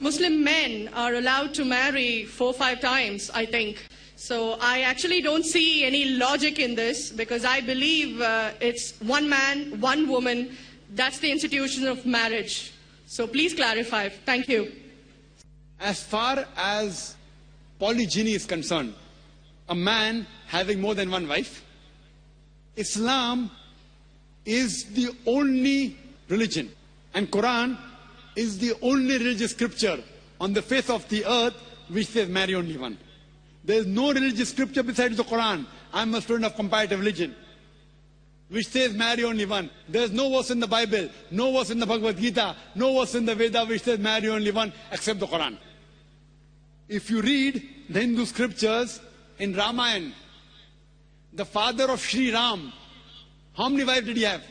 Muslim men are allowed to marry 4 or 5 times, I think. So I actually don't see any logic in this, because I believe it's one man, one woman. That's the institution of marriage. So please clarify. Thank you. As far as polygyny is concerned, a man having more than one wife, Islam is the only religion, and Quran is the only religious scripture on the face of the earth which says marry only one. There is no religious scripture besides the Quran. I am a student of comparative religion, which says marry only one. There is no verse in the Bible, no verse in the Bhagavad Gita, no verse in the Veda which says marry only one except the Quran. If you read the Hindu scriptures in Ramayana, the father of Sri Ram, how many wives did he have?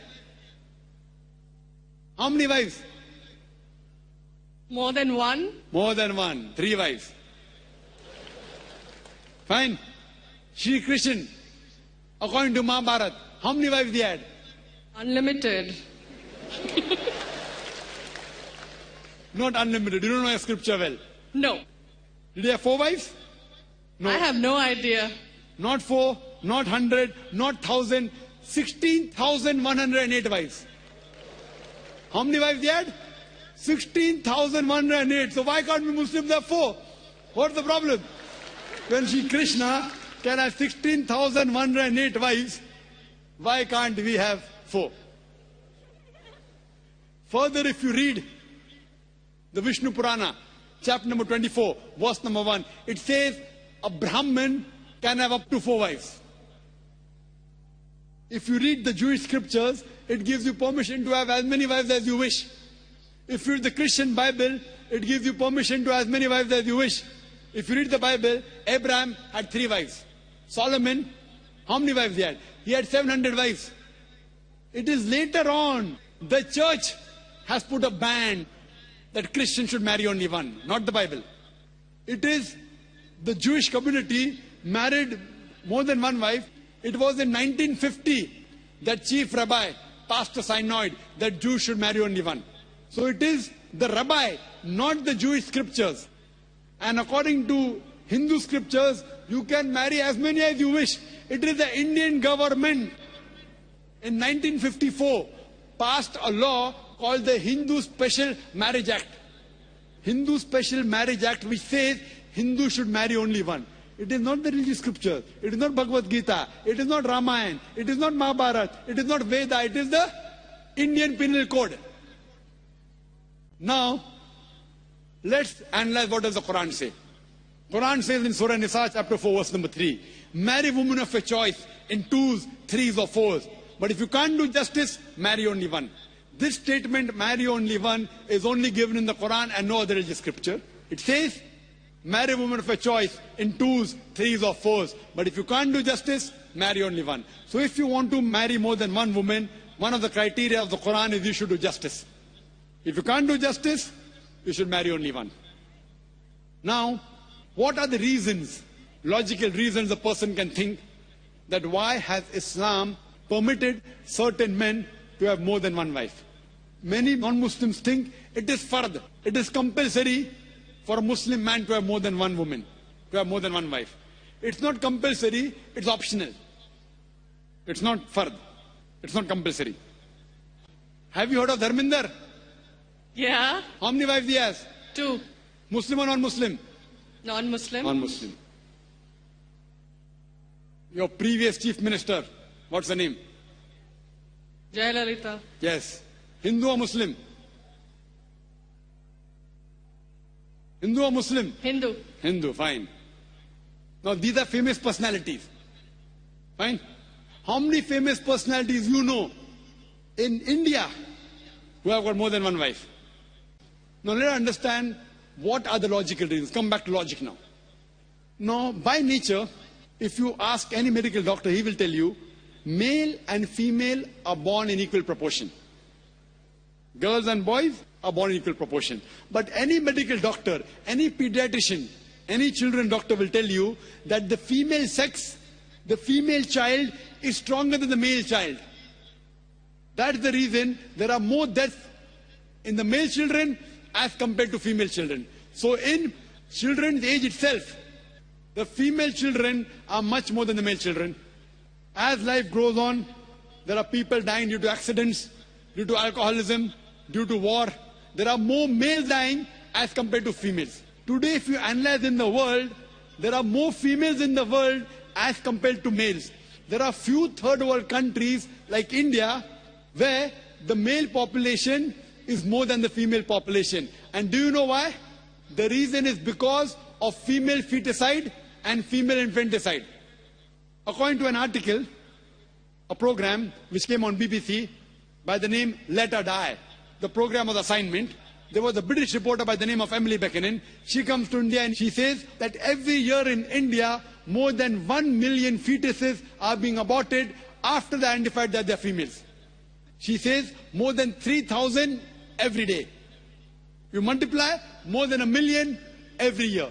How many wives? More than one? More than one. 3 wives. Fine. Shri Krishna, according to Mahabharata, how many wives he had? Unlimited. Not unlimited. You don't know your scripture well. No. Did he have 4 wives? No. I have no idea. Not 4, not 100, not 1,000, 16,108 wives. How many wives he had? 16,108. So why can't we Muslims have 4? What's the problem? When Shri Krishna can have 16,108 wives, why can't we have 4? Further, if you read the Vishnu Purana, chapter number 24, verse number 1, it says a Brahmin can have up to 4 wives. If you read the Jewish scriptures, it gives you permission to have as many wives as you wish. If you read the Christian Bible, it gives you permission to have as many wives as you wish. If you read the Bible, Abraham had 3 wives. Solomon, how many wives he had? He had 700 wives. It is later on, the church has put a ban that Christians should marry only one, not the Bible. It is the Jewish community married more than one wife. It was in 1950 that chief rabbi passed a synod that Jews should marry only one. So it is the rabbi, not the Jewish scriptures. And according to Hindu scriptures, you can marry as many as you wish. It is the Indian government in 1954 passed a law called the Hindu Special Marriage Act. Hindu Special Marriage Act, which says Hindus should marry only one. It is not the religious scripture. It is not Bhagavad Gita. It is not Ramayana. It is not Mahabharata. It is not Veda. It is the Indian Penal Code. Now, let's analyze what does the Quran say. Quran says in Surah Nisa, chapter 4, verse number 3, marry women of your choice in 2s, 3s or 4s. But if you can't do justice, marry only one. This statement, marry only one, is only given in the Quran and no other religious scripture. It says, marry women of your choice in 2s, 3s or 4s. But if you can't do justice, marry only one. So if you want to marry more than one woman, one of the criteria of the Quran is you should do justice. If you can't do justice, you should marry only one. Now, what are the reasons, logical reasons a person can think that why has Islam permitted certain men to have more than one wife? Many non-Muslims think it is fard, it is compulsory for a Muslim man to have more than one woman, to have more than one wife. It's not compulsory, it's optional. It's not fard, it's not compulsory. Have you heard of Dharminder? Yeah. How many wives he has? 2. Muslim or non-Muslim? Non-Muslim. Non-Muslim. Your previous chief minister, what's the name? Jayalalitha. Yes. Hindu or Muslim? Hindu or Muslim? Hindu. Hindu, fine. Now these are famous personalities. Fine. How many famous personalities you know in India who have got more than one wife? Now let us understand what are the logical reasons. Come back to logic now. Now, by nature, if you ask any medical doctor, he will tell you, male and female are born in equal proportion. Girls and boys are born in equal proportion. But any medical doctor, any pediatrician, any children doctor will tell you that the female sex, the female child is stronger than the male child. That is the reason there are more deaths in the male children as compared to female children. So in children's age itself, the female children are much more than the male children. As life goes on, there are people dying due to accidents, due to alcoholism, due to war. There are more males dying as compared to females. Today, if you analyze in the world, there are more females in the world as compared to males. There are few third world countries like India where the male population is more than the female population. And do you know why? The reason is because of female feticide and female infanticide. According to an article, a program which came on BBC by the name Let Her Die, the program was assignment. There was a British reporter by the name of Emily Buchanan. She comes to India and she says that every year in India, more than 1 million fetuses are being aborted after they identified that they are females. She says more than 3,000 every day. You multiply, more than 1 million every year.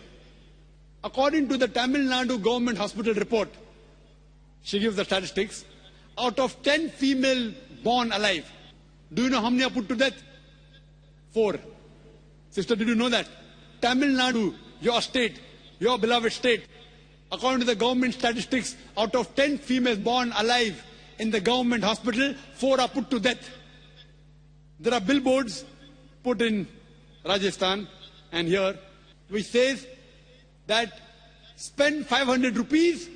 According to the Tamil Nadu government hospital report, she gives the statistics, out of 10 female born alive, do you know how many are put to death? 4. Sister, did you know that? Tamil Nadu, your state, your beloved state, according to the government statistics, out of 10 females born alive in the government hospital, 4 are put to death. There are billboards put in Rajasthan and here, which says that spend 500 rupees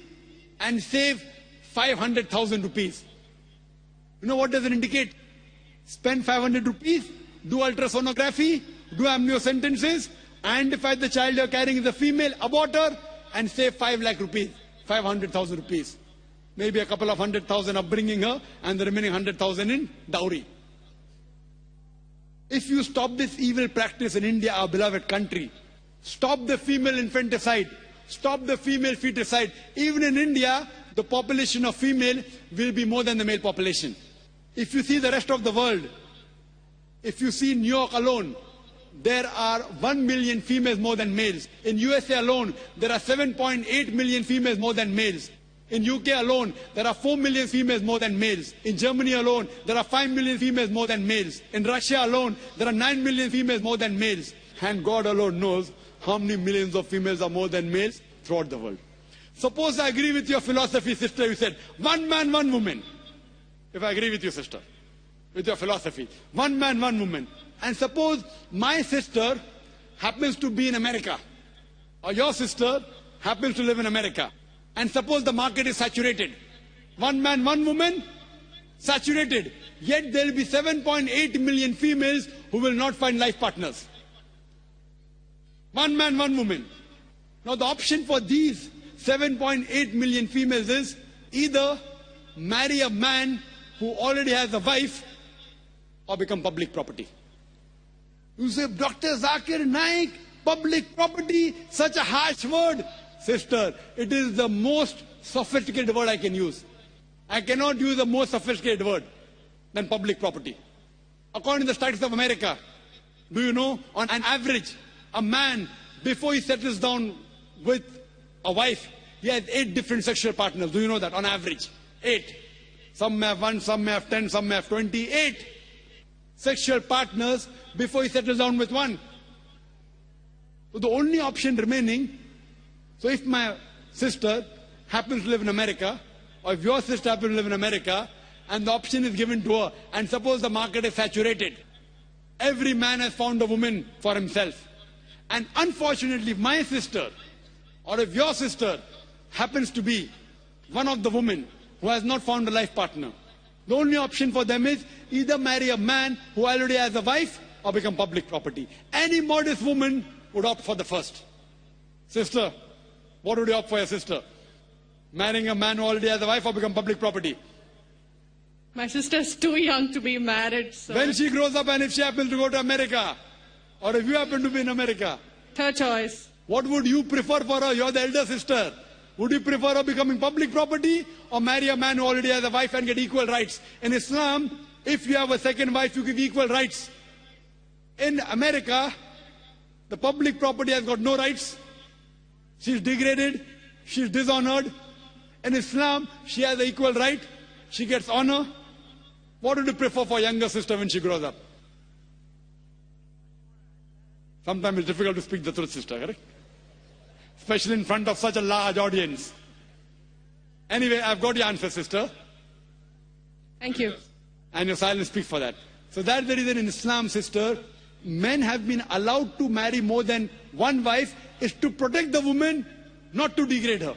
and save 500,000 rupees. You know what does it indicate? Spend 500 rupees, do ultrasonography, do amniocentesis, identify the child you're carrying is a female, abort her, and save 5 lakh rupees, 500,000 rupees. Maybe a couple of 100,000 upbringing her, and the remaining 100,000 in dowry. If you stop this evil practice in India, our beloved country, stop the female infanticide, stop the female feticide. Even in India, the population of female will be more than the male population. If you see the rest of the world, if you see New York alone, there are 1 million females more than males. In USA alone, there are 7.8 million females more than males. In UK alone, there are 4 million females more than males. In Germany alone, there are 5 million females more than males. In Russia alone, there are 9 million females more than males. And God alone knows how many millions of females are more than males throughout the world. Suppose I agree with your philosophy, sister, you said, 1 man, 1 woman. If I agree with you, sister, with your philosophy, 1 man, 1 woman. And suppose my sister happens to be in America, or your sister happens to live in America. And suppose the market is saturated. 1 man, 1 woman, saturated. Yet there will be 7.8 million females who will not find life partners. 1 man, 1 woman. Now the option for these 7.8 million females is either marry a man who already has a wife or become public property. You say, Dr. Zakir Naik, public property, such a harsh word. Sister, it is the most sophisticated word I can use. I cannot use a more sophisticated word than public property. According to the statistics of America, do you know, on an average, a man, before he settles down with a wife, he has 8 different sexual partners. Do you know that? On average, 8. Some may have 1, some may have 10, some may have 20. 8 sexual partners before he settles down with one. So the only option remaining, so if my sister happens to live in America, or if your sister happens to live in America, and the option is given to her, and suppose the market is saturated, every man has found a woman for himself. And unfortunately, if my sister, or if your sister happens to be one of the women who has not found a life partner, the only option for them is either marry a man who already has a wife or become public property. Any modest woman would opt for the first. Sister, what would you opt for your sister? Marrying a man who already has a wife or become public property? My sister's too young to be married, so... When she grows up and if she happens to go to America, or if you happen to be in America, her choice. What would you prefer for her? You're the elder sister. Would you prefer her becoming public property or marry a man who already has a wife and get equal rights? In Islam, if you have a second wife, you give equal rights. In America, the public property has got no rights. She's degraded. She's dishonored. In Islam, she has an equal right. She gets honor. What would you prefer for younger sister when she grows up? Sometimes it's difficult to speak the truth, sister, correct? Especially in front of such a large audience. Anyway, I've got your answer, sister. Thank you. And your silence speaks for that. So that's the reason in Islam, sister, men have been allowed to marry more than one wife is to protect the woman, not to degrade her.